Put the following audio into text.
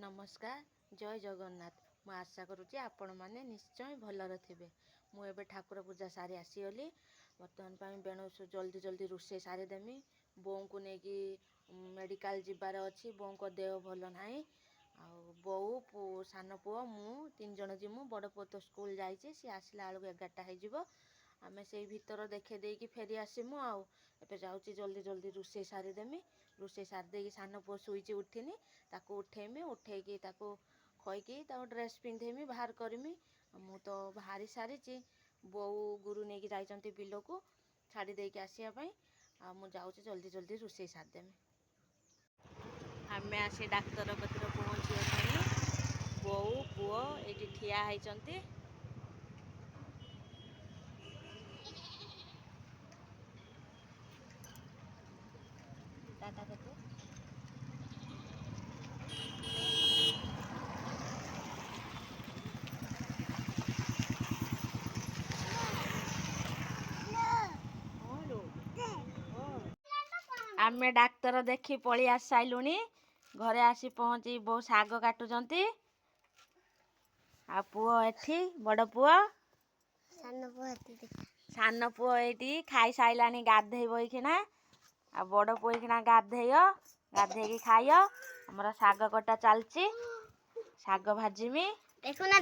नमस्कार जय जगन्नाथ मु आशा करुँची आपण मैंने निश्चय भलर थे मुझे ठाकुर पूजा सारी आसीगली बर्तमान बेणु जल्दी जल्दी रोषे सारीदेमी बो को लेकिन मेडिकल जीवार अच्छी बो को देह भल ना बो सान पुओ मु तीन जन जीमु बड़ पुओ तो स्कूल जाइए सी आसला बेलू 11टा हो आमे से भीतर देखे देकी फेरी आसमु आउ एबे जाऊँगी जल्दी जल्दी रोषे सारीदेमी रोषे सारीदे सान पुओ शुईची उठिनी ताको उठेमी उठेकी ताको खईकी ड्रेस पिंधेमी बाहर करमी मु तो बाहरी सारी बो गुरु नहीं कि जाइछंती बिल को छाड़ी देकी आसिया आ मु जाऊँगी जल्दी जल्दी रोषे सारीदेमी आमे आसी डाक्तर कतिर पहुँची बो पुओ ये ठिया होइछंती टाटा करते आमे डाक्तर देखी पलि आस साइलुनी घरे आसी पहुँची बो शाग काटुचंती आ पुओ एठी बड़ पुओ सान पुओ एठी खाई साइलानी गाधेइब एखिना आ बड़ पुओ एखिना गाधेइकी खाइयो हमर शाग कटा चलची शाग भाजिमी देखो ना।